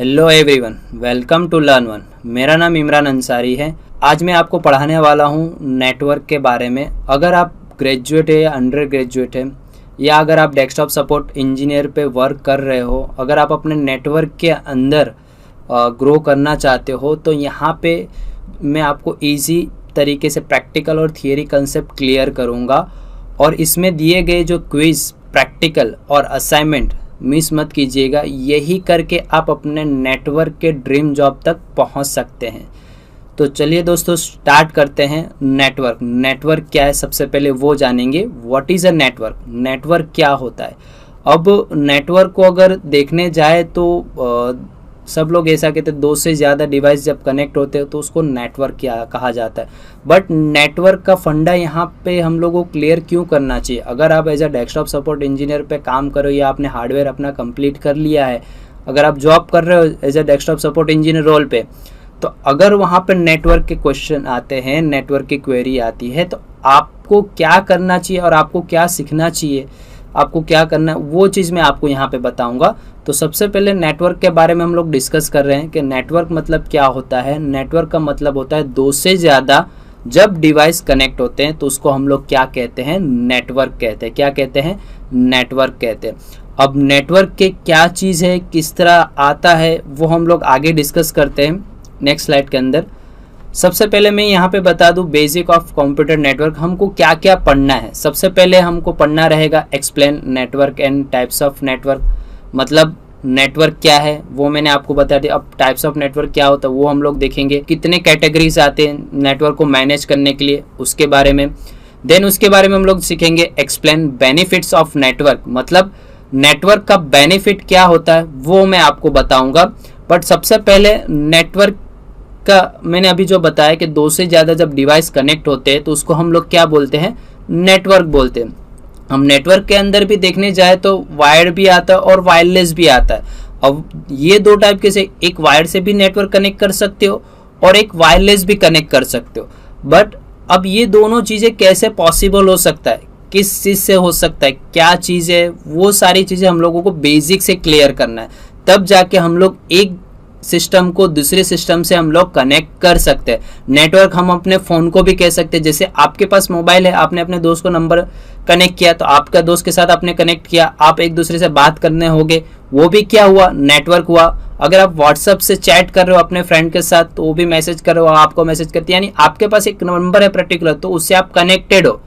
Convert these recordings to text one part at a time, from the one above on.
Hello everyone, welcome to learn one. मेरा नाम इमरान अंसारी है। आज मैं आपको पढ़ाने वाला हूँ नेटवर्क के बारे में। अगर आप ग्रेजुएट है या अंडर ग्रेजुएट है या अगर आप डेस्कटॉप सपोर्ट इंजीनियर पे वर्क कर रहे हो, अगर आप अपने नेटवर्क के अंदर ग्रो करना चाहते हो तो यहाँ पे मैं आपको इजी तरीके से प्रैक्टिकल और थियरी कंसेप्ट क्लियर करूँगा। और इसमें दिए गए जो क्विज़, प्रैक्टिकल और असाइनमेंट मिस मत कीजिएगा। यही करके आप अपने नेटवर्क के ड्रीम जॉब तक पहुंच सकते हैं। तो चलिए दोस्तों, स्टार्ट करते हैं। नेटवर्क क्या है, सबसे पहले वो जानेंगे। What is a network? Network क्या होता है? अब नेटवर्क को अगर देखने जाए तो सब लोग ऐसा कहते हैं, दो से ज़्यादा डिवाइस जब कनेक्ट होते हैं तो उसको नेटवर्क क्या कहा जाता है। बट नेटवर्क का फंडा यहाँ पे हम लोगों को क्लियर क्यों करना चाहिए? अगर आप as a desktop support engineer पे काम करो या आपने हार्डवेयर अपना कंप्लीट कर लिया है, अगर आप जॉब कर रहे हो as a desktop support engineer role पे, तो अगर वहाँ पे नेटवर्क के क्वेश्चन आते हैं, नेटवर्क की क्वेरी आती है, तो आपको क्या करना चाहिए और आपको क्या सीखना चाहिए, आपको क्या करना है, वो चीज़ मैं आपको यहाँ पे बताऊंगा। तो सबसे पहले नेटवर्क के बारे में हम लोग डिस्कस कर रहे हैं कि नेटवर्क मतलब क्या होता है। नेटवर्क का मतलब होता है दो से ज़्यादा जब डिवाइस कनेक्ट होते हैं तो उसको हम लोग क्या कहते हैं? नेटवर्क कहते हैं। क्या कहते हैं? नेटवर्क कहते हैं। अब नेटवर्क के क्या चीज़ है, किस तरह आता है, वो हम लोग आगे डिस्कस करते हैं नेक्स्ट स्लाइड के अंदर। सबसे पहले मैं यहाँ पे बता दूँ बेसिक ऑफ कंप्यूटर नेटवर्क, हमको क्या क्या पढ़ना है। सबसे पहले हमको पढ़ना रहेगा explain network and types of network. मतलब नेटवर्क क्या है वो मैंने आपको बता दिया। अब टाइप्स ऑफ नेटवर्क क्या होता है वो हम लोग देखेंगे। कितने कैटेगरीज आते हैं नेटवर्क को मैनेज करने के लिए, उसके बारे में। देन उसके बारे में हम लोग सीखेंगे एक्सप्लेन बेनिफिट्स ऑफ नेटवर्क। मतलब नेटवर्क का बेनिफिट क्या होता है वो मैं आपको बताऊंगा। बट सबसे पहले नेटवर्क का मैंने अभी जो बताया कि दो से ज़्यादा जब डिवाइस कनेक्ट होते हैं तो उसको हम लोग क्या बोलते हैं? नेटवर्क बोलते हैं। हम नेटवर्क के अंदर भी देखने जाए तो वायर्ड भी आता है और वायरलेस भी आता है। अब ये दो टाइप के से, एक वायर से भी नेटवर्क कनेक्ट कर सकते हो और एक वायरलेस भी कनेक्ट कर सकते हो। बट अब ये दोनों चीज़ें कैसे पॉसिबल हो सकता है, किस चीज़ से हो सकता है, क्या चीज़ है, वो सारी चीज़ें हम लोगों को बेसिक से क्लियर करना है। तब जाके हम लोग एक सिस्टम को दूसरे सिस्टम से हम लोग कनेक्ट कर सकते हैं। नेटवर्क हम अपने फ़ोन को भी कह सकते हैं। जैसे आपके पास मोबाइल है, आपने अपने दोस्त को नंबर कनेक्ट किया तो आपका दोस्त के साथ आपने कनेक्ट किया, आप एक दूसरे से बात करने होगे, वो भी क्या हुआ? नेटवर्क हुआ। अगर आप व्हाट्सएप से चैट कर रहे हो अपने फ्रेंड के साथ तो वो भी मैसेज कर रहे हो, आपको मैसेज करते, यानी आपके पास एक नंबर है पर्टिकुलर, तो उससे आप कनेक्टेड हो,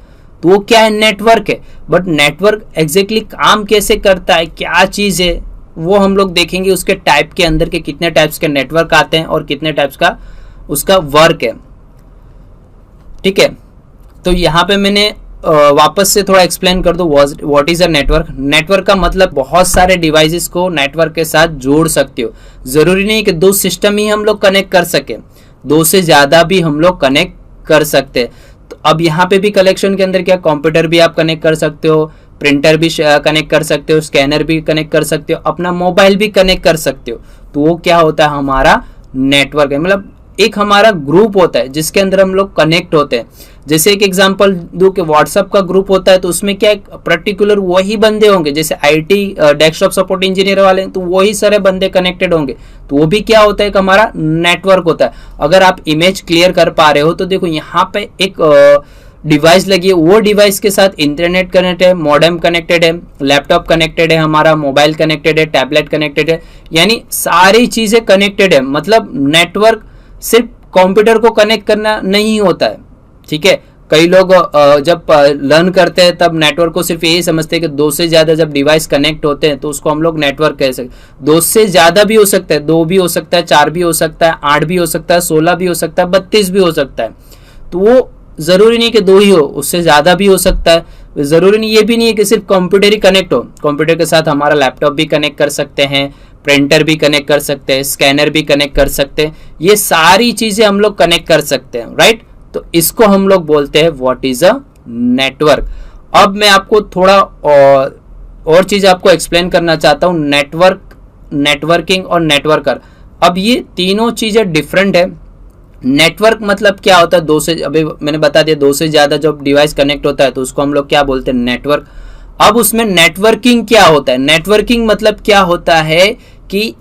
तो वो क्या है? नेटवर्क है। बट नेटवर्क एग्जैक्टली काम कैसे करता है, क्या चीज़ है, वो हम लोग देखेंगे। उसके टाइप के अंदर के कितने टाइप्स के नेटवर्क आते हैं और कितने टाइप्स का उसका वर्क है। ठीक है, तो यहाँ पे मैंने वापस से थोड़ा एक्सप्लेन कर दो what is a network. Network का मतलब बहुत सारे डिवाइसेस को नेटवर्क के साथ जोड़ सकते हो। जरूरी नहीं कि दो सिस्टम ही हम लोग कनेक्ट कर सके, दो से ज्यादा भी हम लोग कनेक्ट कर सकते हैं। तो अब यहाँ पे भी कलेक्शन के अंदर क्या, कंप्यूटर भी आप कनेक्ट कर सकते हो, प्रिंटर भी कनेक्ट कर सकते हो, स्कैनर भी कनेक्ट कर सकते हो, अपना मोबाइल भी कनेक्ट कर सकते हो। तो वो क्या होता है? हमारा नेटवर्क है। मतलब एक हमारा ग्रुप होता है जिसके अंदर हम लोग कनेक्ट होते हैं। जैसे एक एग्जांपल दूं कि व्हाट्सएप का ग्रुप होता है तो उसमें क्या पर्टिकुलर वही बंदे होंगे, जैसे आईटी डेस्कटॉप सपोर्ट इंजीनियर वाले, तो वही सारे बंदे कनेक्टेड होंगे। तो वो भी क्या होता है? कि हमारा नेटवर्क होता है। अगर आप इमेज क्लियर कर पा रहे हो तो देखो यहाँ पे एक डिवाइस लगी है, वो डिवाइस के साथ इंटरनेट कनेक्टेड है, मॉडेम कनेक्टेड है, लैपटॉप कनेक्टेड है, हमारा मोबाइल कनेक्टेड है, टैबलेट कनेक्टेड है, यानी सारी चीजें कनेक्टेड है। मतलब नेटवर्क सिर्फ कंप्यूटर को कनेक्ट करना नहीं होता है। ठीक है, कई लोग जब लर्न करते हैं तब नेटवर्क को सिर्फ यही समझते हैं कि दो से ज्यादा जब डिवाइस कनेक्ट होते हैं तो उसको हम लोग नेटवर्क कह सकते। दो से ज्यादा भी हो सकता है, दो भी हो सकता है, चार भी हो सकता है, 8 भी हो सकता है, 16 भी हो सकता है, 32 भी हो सकता है। तो वो जरूरी नहीं कि दो ही हो, उससे ज्यादा भी हो सकता है। जरूरी नहीं, ये भी नहीं है कि सिर्फ कंप्यूटर ही कनेक्ट हो। कंप्यूटर के साथ हमारा लैपटॉप भी कनेक्ट कर सकते हैं, प्रिंटर भी कनेक्ट कर सकते हैं, स्कैनर भी कनेक्ट कर सकते हैं। ये सारी चीजें हम लोग कनेक्ट कर सकते हैं, राइट। तो इसको हम लोग बोलते हैं व्हाट इज अ नेटवर्क। अब मैं आपको थोड़ा और चीज आपको एक्सप्लेन करना चाहता हूँ। नेटवर्क, नेटवर्किंग और नेटवर्कर, अब ये तीनों चीजें डिफरेंट है। नेटवर्क मतलब क्या होता है? दो से, अभी मैंने बता दिया, दो से ज्यादा जब डिवाइस कनेक्ट होता है तो उसको हम लोग क्या बोलते हैं? नेटवर्क। अब उसमें नेटवर्किंग क्या होता है? नेटवर्किंग मतलब क्या होता है कि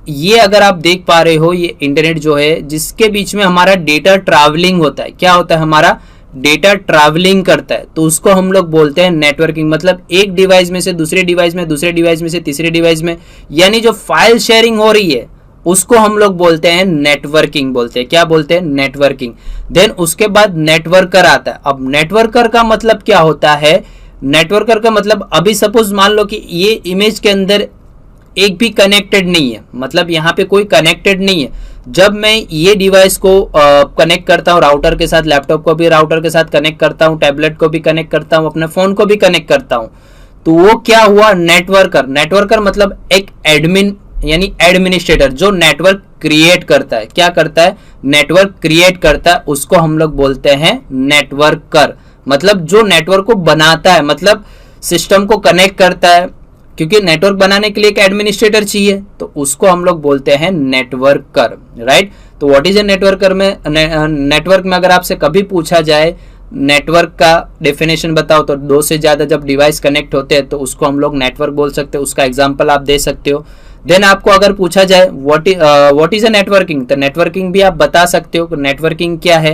ये अगर आप देख पा रहे हो, ये इंटरनेट जो है जिसके बीच में हमारा डेटा ट्रैवलिंग होता है, क्या होता है, हमारा डेटा ट्रैवलिंग करता है, तो उसको हम लोग बोलते हैं नेटवर्किंग। मतलब एक डिवाइस में से दूसरे डिवाइस में, दूसरे डिवाइस में से तीसरे डिवाइस में, यानी जो फाइल शेयरिंग हो रही है उसको हम लोग बोलते हैं नेटवर्किंग बोलते हैं। क्या बोलते हैं? नेटवर्किंग। देन उसके बाद नेटवर्कर आता है। अब नेटवर्कर का मतलब क्या होता है? नेटवर्कर का मतलब अभी सपोज मान लो कि ये इमेज के अंदर एक भी कनेक्टेड नहीं है, मतलब यहाँ पे कोई कनेक्टेड नहीं है। जब मैं ये डिवाइस को कनेक्ट करता हूँ राउटर के साथ, लैपटॉप को भी राउटर के साथ कनेक्ट करता हूँ, टैबलेट को भी कनेक्ट करता हूँ, अपने फोन को भी कनेक्ट करता हूँ, तो वो क्या हुआ? नेटवर्कर। नेटवर्कर मतलब एक एडमिन यानी एडमिनिस्ट्रेटर जो नेटवर्क क्रिएट करता है। क्या करता है? नेटवर्क क्रिएट करता है, उसको हम लोग बोलते हैं नेटवर्कर। मतलब जो नेटवर्क को बनाता है, मतलब सिस्टम को कनेक्ट करता है, क्योंकि नेटवर्क बनाने के लिए एक एडमिनिस्ट्रेटर चाहिए, तो उसको हम लोग बोलते हैं नेटवर्कर, राइट। तो व्हाट इज ए नेटवर्कर में, नेटवर्क में अगर आपसे कभी पूछा जाए नेटवर्क का डेफिनेशन बताओ, तो 2 से ज्यादा जब डिवाइस कनेक्ट होते हैं तो उसको हम लोग नेटवर्क बोल सकते हैं। उसका एग्जांपल आप दे सकते हो। देन आपको अगर पूछा जाए व्हाट इज ए नेटवर्किंग, तो नेटवर्किंग भी आप बता सकते हो। नेटवर्किंग क्या है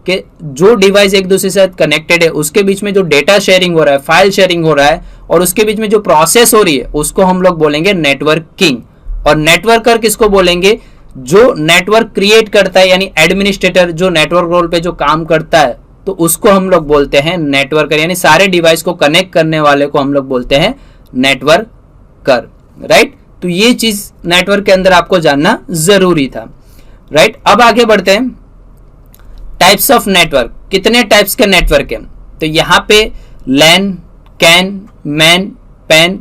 कि जो डिवाइस एक दूसरे से कनेक्टेड है उसके बीच में जो डेटा शेयरिंग हो रहा है, फाइल शेयरिंग हो रहा है, और उसके बीच में जो प्रोसेस हो रही है उसको हम लोग बोलेंगे नेटवर्किंग। और नेटवर्कर किसको बोलेंगे? जो नेटवर्क क्रिएट करता है, यानी एडमिनिस्ट्रेटर जो नेटवर्क रोल पे जो काम करता है, तो उसको हम लोग बोलते हैं नेटवर्कर। यानी सारे डिवाइस को कनेक्ट करने वाले को हम लोग बोलते हैं नेटवर्कर, राइट। तो ये चीज नेटवर्क के अंदर आपको जानना जरूरी था, राइट। अब आगे बढ़ते हैं। टाइप्स ऑफ नेटवर्क, कितने टाइप्स के नेटवर्क हैं? तो यहां पे LAN, CAN, MAN, PAN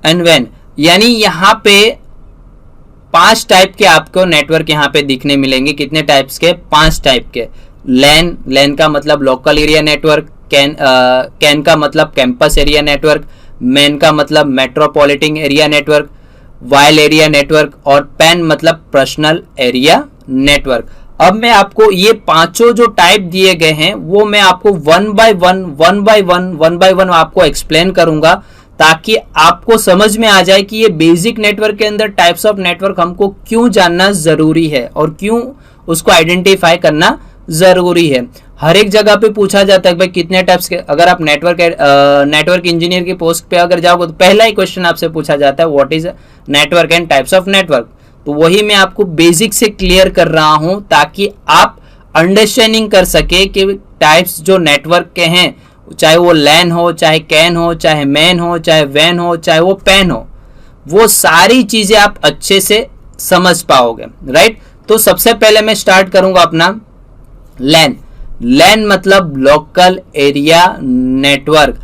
and वैन, यानी यहां पे 5 टाइप के आपको नेटवर्क यहां पे दिखने मिलेंगे। कितने टाइप्स के? 5 टाइप के। लैन, लैन का मतलब लोकल एरिया नेटवर्क। कैन का मतलब कैंपस एरिया नेटवर्क। मैन का मतलब metropolitan area network, while area network, और पैन मतलब पर्सनल एरिया नेटवर्क। अब मैं आपको ये पांचों जो टाइप दिए गए हैं वो मैं आपको वन बाय वन आपको एक्सप्लेन करूंगा, ताकि आपको समझ में आ जाए कि ये बेसिक नेटवर्क के अंदर टाइप्स ऑफ नेटवर्क हमको क्यों जानना जरूरी है और क्यों उसको आइडेंटिफाई करना जरूरी है। हर एक जगह पे पूछा जाता है भाई कितने टाइप्स के, अगर आप नेटवर्क इंजीनियर की पोस्ट पे अगर जाओगे तो पहला ही क्वेश्चन आपसे पूछा जाता है what is network and types of network. तो वही मैं आपको बेसिक से क्लियर कर रहा हूं ताकि आप अंडरस्टैंडिंग कर सके कि टाइप्स जो नेटवर्क के हैं, चाहे वो लैन हो, चाहे कैन हो, चाहे मैन हो, चाहे वैन हो, चाहे वो पैन हो, वो सारी चीजें आप अच्छे से समझ पाओगे, राइट। तो सबसे पहले मैं स्टार्ट करूंगा अपना लैन। लैन मतलब लोकल एरिया नेटवर्क।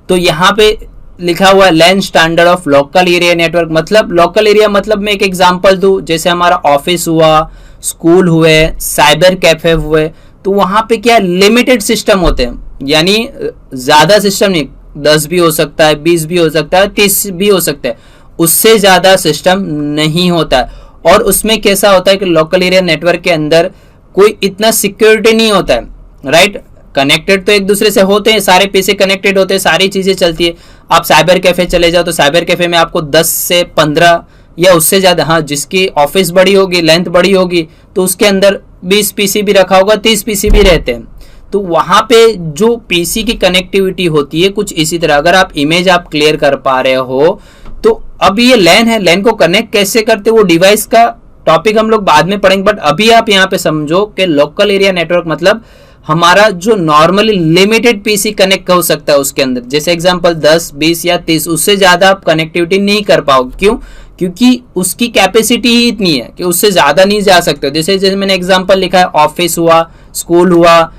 तो यहां पे लिखा हुआ है LAN standard of local area network. मतलब लोकल एरिया मतलब मैं एक एग्जांपल दूं, जैसे हमारा ऑफिस हुआ, स्कूल हुए, साइबर कैफे हुए, तो वहां पे क्या लिमिटेड सिस्टम होते हैं, यानी ज्यादा सिस्टम नहीं, 10 भी हो सकता है, 20 भी हो सकता है, 30 भी हो सकता है, उससे ज्यादा सिस्टम नहीं होता है। और उसमें कैसा होता है कि लोकल एरिया नेटवर्क के अंदर कोई इतना सिक्योरिटी नहीं होता है, राइट। कनेक्टेड तो एक दूसरे से होते हैं, सारे पीसी कनेक्टेड होते हैं, सारी चीजें चलती है। आप साइबर कैफे चले जाओ तो साइबर कैफे में आपको 10 से 15 या उससे ज्यादा, हाँ जिसकी ऑफिस बड़ी होगी, लेंथ बड़ी होगी, तो उसके अंदर 20 पीसी भी रखा होगा, 30 पीसी भी रहते हैं। तो वहां पे जो पीसी की कनेक्टिविटी होती है कुछ इसी तरह। अगर आप इमेज आप क्लियर कर पा रहे हो तो अब ये लैन है, लैन को कनेक्ट कैसे करते वो डिवाइस का टॉपिक हम लोग बाद में पढ़ेंगे, बट अभी आप यहाँ पे समझो कि लोकल एरिया नेटवर्क मतलब हमारा जो नॉर्मली लिमिटेड पीसी कनेक्ट हो सकता है उसके अंदर, जैसे एग्जांपल 10, 20 या 30, उससे ज्यादा आप कनेक्टिविटी नहीं कर पाओगे। क्यों? क्योंकि उसकी कैपेसिटी ही इतनी है कि उससे ज्यादा नहीं जा सकते। जैसे मैंने एग्जांपल लिखा है ऑफिस हुआ, स्कूल हुआ,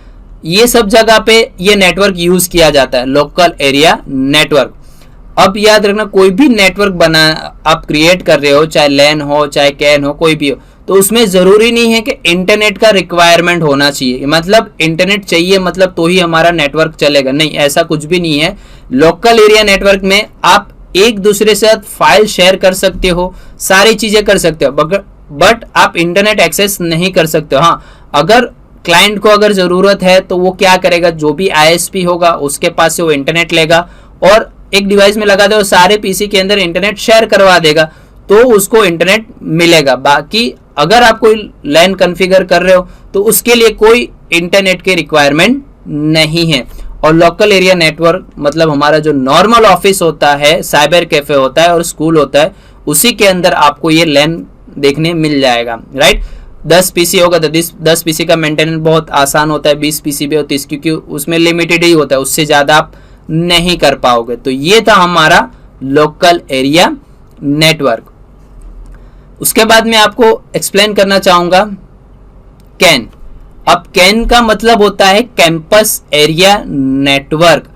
ये सब जगह पे ये नेटवर्क यूज किया जाता है, लोकल एरिया नेटवर्क। अब याद रखना, कोई भी नेटवर्क बना आप क्रिएट कर रहे हो, चाहे लैन हो, चाहे कैन हो, कोई भी हो, तो उसमें जरूरी नहीं है कि इंटरनेट का रिक्वायरमेंट होना चाहिए, मतलब इंटरनेट चाहिए मतलब तो ही हमारा नेटवर्क चलेगा, नहीं, ऐसा कुछ भी नहीं है। लोकल एरिया नेटवर्क में आप एक दूसरे से फाइल शेयर कर सकते हो, सारी चीजें कर सकते हो, बट आप इंटरनेट एक्सेस नहीं कर सकते हो। हाँ, अगर क्लाइंट को अगर जरूरत है तो वो क्या करेगा, जो भी आईएसपी होगा उसके पास से वो इंटरनेट लेगा और एक डिवाइस में लगा दे और सारे पीसी के अंदर इंटरनेट शेयर करवा देगा। तो उसको इंटरनेट मिलेगा। बाकी अगर आप कोई लैन कॉन्फ़िगर कर रहे हो तो उसके लिए कोई इंटरनेट की रिक्वायरमेंट नहीं है। और लोकल एरिया नेटवर्क मतलब हमारा जो नॉर्मल ऑफिस होता है, साइबर कैफे होता है और स्कूल होता है, उसी के अंदर आपको ये लैन देखने मिल जाएगा, राइट। 10 पीसी होगा तो 10 पीसी का मेंटेनेंस बहुत आसान होता है, 20 पीसी भी होती है क्योंकि उसमें लिमिटेड ही होता है, उससे ज़्यादा आप नहीं कर पाओगे। तो ये था हमारा लोकल एरिया नेटवर्क। उसके बाद मैं आपको एक्सप्लेन करना चाहूँगा कैन। अब कैन का मतलब होता है कैंपस एरिया नेटवर्क।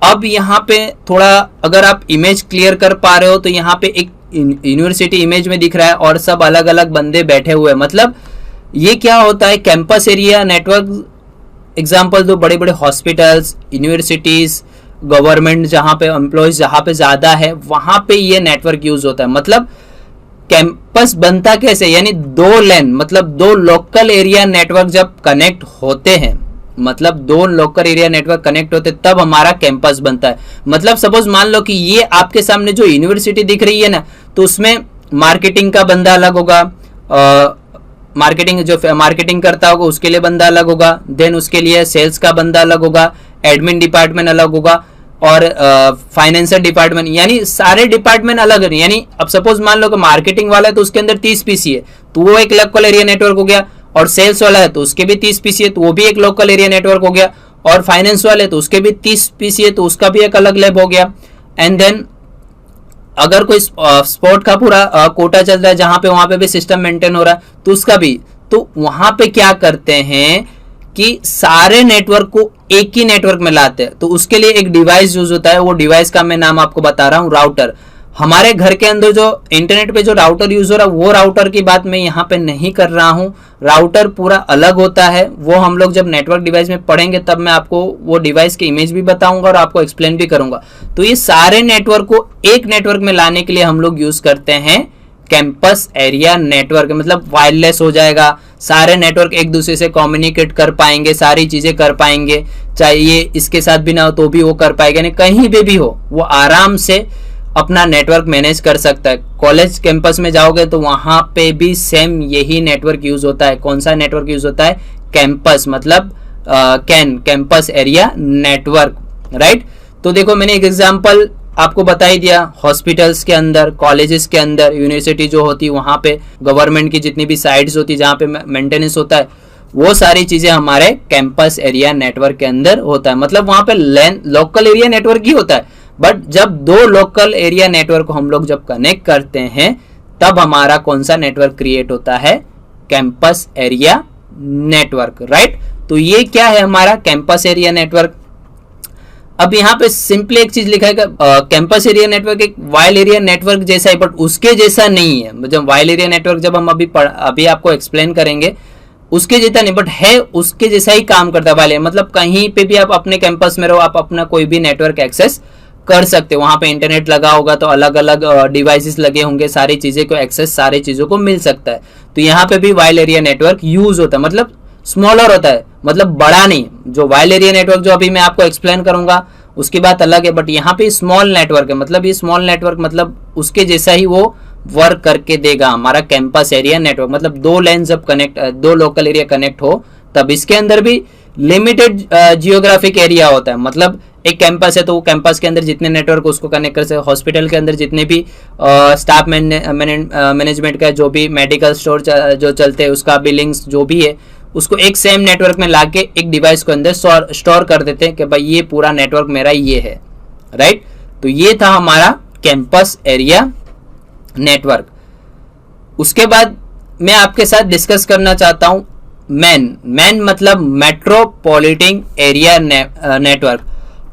अब यहाँ पे थोड़ा अगर आप इमेज क्लियर कर पा रहे हो तो यहाँ पे एक यूनिवर्सिटी इमेज में दिख रहा है और सब अलग अलग बंदे बैठे हुए हैं। मतलब ये क्या होता है, कैंपस एरिया नेटवर्क एग्जांपल दो, बड़े बड़े हॉस्पिटल्स, यूनिवर्सिटीज, गवर्नमेंट जहाँ पे एम्प्लॉयज जहाँ पे ज़्यादा है वहाँ पे ये नेटवर्क यूज होता है। मतलब कैंपस बनता कैसे, यानी दो लैन मतलब दो लोकल एरिया नेटवर्क जब कनेक्ट होते हैं, मतलब दो लोकल एरिया नेटवर्क कनेक्ट होते तब हमारा कैंपस बनता है। मतलब सपोज मान लो कि ये आपके सामने जो यूनिवर्सिटी दिख रही है ना, तो उसमें मार्केटिंग का बंदा अलग होगा, मार्केटिंग करता होगा उसके लिए बंदा अलग होगा, देन उसके लिए सेल्स का बंदा अलग होगा, एडमिन डिपार्टमेंट अलग होगा और फाइनेंशियल डिपार्टमेंट, यानी सारे डिपार्टमेंट अलग है। यानी अब सपोज मान लो कि मार्केटिंग वाला है तो उसके अंदर 30 पीसी है तो वो एक लोकल एरिया नेटवर्क हो गया, और सेल्स वाला है तो उसके भी 30 पीसी है तो वो भी एक लोकल एरिया नेटवर्क हो गया, और फाइनेंस वाले तो उसके भी 30 पीसी है तो उसका भी एक अलग लैब हो गया। एंड देन अगर कोई स्पोर्ट का पूरा कोटा चल रहा है जहां पे वहां पे भी सिस्टम मेंटेन हो रहा है तो उसका भी, तो वहां पे क्या करते हैं कि सारे नेटवर्क को एक ही नेटवर्क में लाते हैं। तो उसके लिए एक डिवाइस यूज होता है, वो डिवाइस का मैं नाम आपको बता रहा हूँ, राउटर। हमारे घर के अंदर जो इंटरनेट पे जो राउटर यूज हो रहा है वो राउटर की बात मैं यहाँ पे नहीं कर रहा हूँ। राउटर पूरा अलग होता है, वो हम लोग जब नेटवर्क डिवाइस में पढ़ेंगे तब मैं आपको वो डिवाइस की इमेज भी बताऊंगा और आपको एक्सप्लेन भी करूंगा। तो ये सारे नेटवर्क को एक नेटवर्क में लाने के लिए हम लोग यूज करते हैं कैंपस एरिया नेटवर्क। मतलब वायरलेस हो जाएगा, सारे नेटवर्क एक दूसरे से कम्युनिकेट कर पाएंगे, सारी चीजें कर पाएंगे, चाहे ये इसके साथ भी ना हो तो भी वो कर पाएगा, यानी कहीं पे भी हो वो आराम से अपना नेटवर्क मैनेज कर सकता है। कॉलेज कैंपस में जाओगे तो वहां पे भी सेम यही नेटवर्क यूज होता है। कौन सा नेटवर्क यूज होता है, कैंपस मतलब कैंपस एरिया नेटवर्क, राइट। तो देखो मैंने एक एग्जांपल आपको बता ही दिया, हॉस्पिटल्स के अंदर, कॉलेजेस के अंदर, यूनिवर्सिटी जो होती है वहां पे, गवर्नमेंट की जितनी भी साइट्स होती है जहाँ पे मेंटेनेंस होता है, वो सारी चीजें हमारे कैंपस एरिया नेटवर्क के अंदर होता है। मतलब वहां पे लोकल एरिया नेटवर्क ही होता है, बट जब दो लोकल एरिया नेटवर्क को हम लोग जब कनेक्ट करते हैं तब हमारा कौन सा नेटवर्क क्रिएट होता है, कैंपस एरिया नेटवर्क, राइट। तो ये क्या है हमारा कैंपस एरिया नेटवर्क। अब यहाँ पे सिंपली एक चीज लिखा है, कैंपस एरिया नेटवर्क एक वाइल एरिया नेटवर्क जैसा है, बट उसके जैसा नहीं है। जब वाइल एरिया नेटवर्क जब हम अभी आपको एक्सप्लेन करेंगे, उसके जैसा नहीं, बट है उसके जैसा ही काम करता है वाइल। मतलब कहीं पे भी आप अपने कैंपस में रहो, आप अपना कोई भी नेटवर्क एक्सेस कर सकते हो। वहां पे इंटरनेट लगा होगा तो अलग अलग डिवाइसेस लगे होंगे, सारी चीजें को एक्सेस सारी चीजों को मिल सकता है। तो यहाँ पे भी वाइल एरिया नेटवर्क यूज होता है, मतलब स्मॉलर होता है, मतलब बड़ा नहीं। जो वाइल एरिया नेटवर्क जो अभी मैं आपको एक्सप्लेन करूंगा उसकी बात अलग है, बट यहाँ पे स्मॉल नेटवर्क है। मतलब ये स्मॉल नेटवर्क मतलब उसके जैसा ही वो वर्क करके देगा हमारा कैंपस एरिया नेटवर्क। मतलब दो लाइन जब कनेक्ट, दो लोकल एरिया कनेक्ट हो तब इसके अंदर भी लिमिटेड जियोग्राफिक एरिया होता है। मतलब एक कैंपस है तो वो कैंपस के अंदर जितने नेटवर्क उसको कनेक्ट कर सकते। हॉस्पिटल के अंदर जितने भी स्टाफ मैनेजमेंट का जो भी मेडिकल स्टोर जो चलते हैं उसका बिलिंग्स जो भी है उसको एक सेम नेटवर्क में लाके एक डिवाइस को अंदर स्टोर कर देते हैं कि भाई ये पूरा नेटवर्क मेरा ये है, राइट। तो ये था हमारा कैंपस एरिया नेटवर्क। उसके बाद मैं आपके साथ डिस्कस करना चाहता हूं मैन मतलब मेट्रोपॉलिटन एरिया नेटवर्क।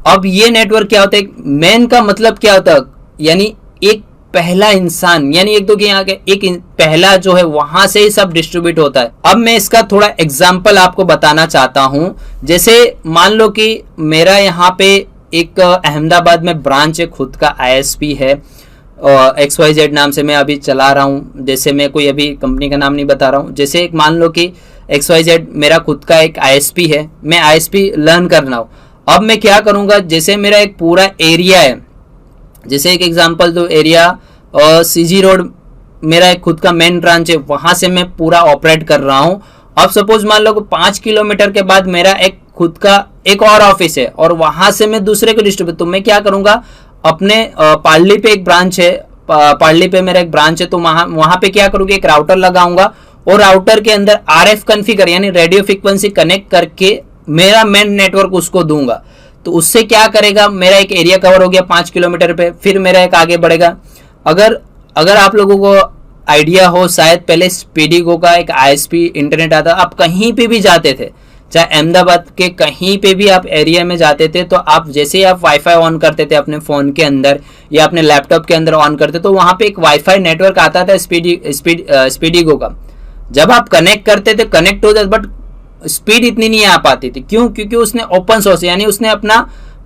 अब ये नेटवर्क क्या होता है, मैन का मतलब क्या होता है, यानी एक पहला इंसान, यानी एक तो यहाँ के एक पहला जो है वहां से ही सब डिस्ट्रीब्यूट होता है। अब मैं इसका थोड़ा एग्जांपल आपको बताना चाहता हूं। जैसे मान लो कि मेरा यहाँ पे एक अहमदाबाद में ब्रांच है, खुद का ISP है, XYZ नाम से मैं अभी चला रहा हूँ। जैसे मैं कोई अभी कंपनी का नाम नहीं बता रहा हूँ। जैसे एक मान लो कि XYZ मेरा खुद का एक ISP है, मैं ISP लर्न करना हूँ। अब मैं क्या करूँगा, जैसे मेरा एक पूरा एरिया है, जैसे एक एग्जांपल दो, एरिया CG रोड मेरा एक खुद का मेन ब्रांच है, वहां से मैं पूरा ऑपरेट कर रहा हूं। अब सपोज मान लो 5 किलोमीटर के बाद मेरा एक खुद का एक और ऑफिस है और वहां से मैं दूसरे को डिस्ट्रीब्यूट, तो मैं क्या करूंगा, अपने पार्ली पे एक ब्रांच है, पार्ली पे मेरा एक ब्रांच है, तो वहां पे क्या करूंगा, एक राउटर लगाऊंगा और राउटर के अंदर RF कॉन्फ़िगर यानी रेडियो फ्रीक्वेंसी कनेक्ट करके मेरा मेन नेटवर्क उसको दूंगा। तो उससे क्या करेगा, मेरा एक एरिया कवर हो गया 5 किलोमीटर पे, फिर मेरा एक आगे बढ़ेगा। अगर आप लोगों को आइडिया हो, शायद पहले स्पीडीगो का एक ISP इंटरनेट आता, आप कहीं पे भी जाते थे, चाहे अहमदाबाद के कहीं पे भी आप एरिया में जाते थे, तो आप जैसे ही आप वाईफाई ऑन करते थे अपने फोन के अंदर या अपने लैपटॉप के अंदर ऑन करते, तो वहां पे एक वाईफाई नेटवर्क आता था स्पीडीगो का। जब आप कनेक्ट करते थे, कनेक्ट हो जाते, बट स्पीड इतनी नहीं आ पाती थी। क्यों? क्योंकि उसने ओपन सोर्स यानी उसने अपना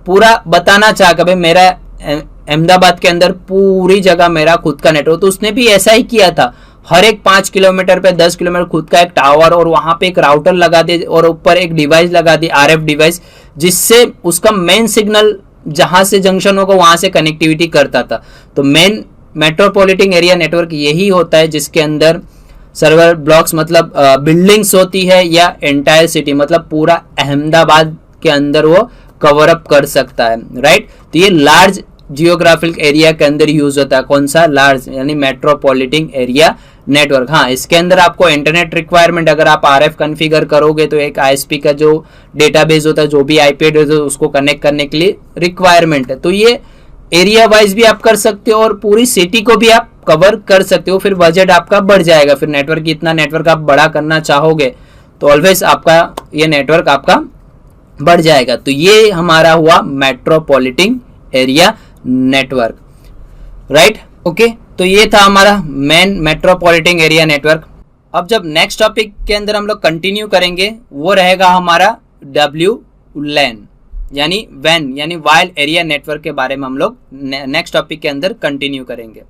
पूरा बताना चाहा कि भाई मेरा अहमदाबाद के अंदर पूरी जगह मेरा खुद का नेटवर्क, तो उसने भी ऐसा ही किया था। हर एक 5 किलोमीटर पे 10 किलोमीटर खुद का एक टावर और वहां पे एक राउटर लगा दिए और ऊपर एक डिवाइस लगा दी, RF डिवाइस, जिससे उसका मेन सिग्नल जहां से जंक्शन होगा वहां से कनेक्टिविटी करता था। तो मेन मेट्रोपॉलिटन एरिया नेटवर्क यही होता है जिसके अंदर सर्वर ब्लॉक्स मतलब बिल्डिंग्स होती है या एंटायर सिटी मतलब पूरा अहमदाबाद के अंदर वो कवर अप कर सकता है, राइट। तो ये लार्ज जियोग्राफिक एरिया के अंदर यूज होता है। कौन सा? लार्ज यानी मेट्रोपॉलिटन एरिया नेटवर्क। हाँ, इसके अंदर आपको इंटरनेट रिक्वायरमेंट, अगर आप RF कॉन्फ़िगर करोगे तो एक ISP का जो डेटाबेस होता है, जो भी IP एड्रेस है उसको कनेक्ट करने के लिए रिक्वायरमेंट है। तो ये एरिया वाइज भी आप कर सकते हो और पूरी सिटी को भी आप कवर कर सकते हो। फिर बजट आपका बढ़ जाएगा, फिर नेटवर्क इतना नेटवर्क आप बड़ा करना चाहोगे तो ऑलवेज आपका ये नेटवर्क आपका बढ़ जाएगा। तो ये हमारा हुआ metropolitan area network, right. Okay, तो ये था हमारा मेन मेट्रोपॉलिटन एरिया नेटवर्क। अब जब नेक्स्ट टॉपिक के अंदर हम लोग कंटिन्यू करेंगे वो रहेगा हमारा WLAN यानी WAN यानी वाइड एरिया नेटवर्क के बारे में हम लोग नेक्स्ट टॉपिक के अंदर कंटिन्यू करेंगे।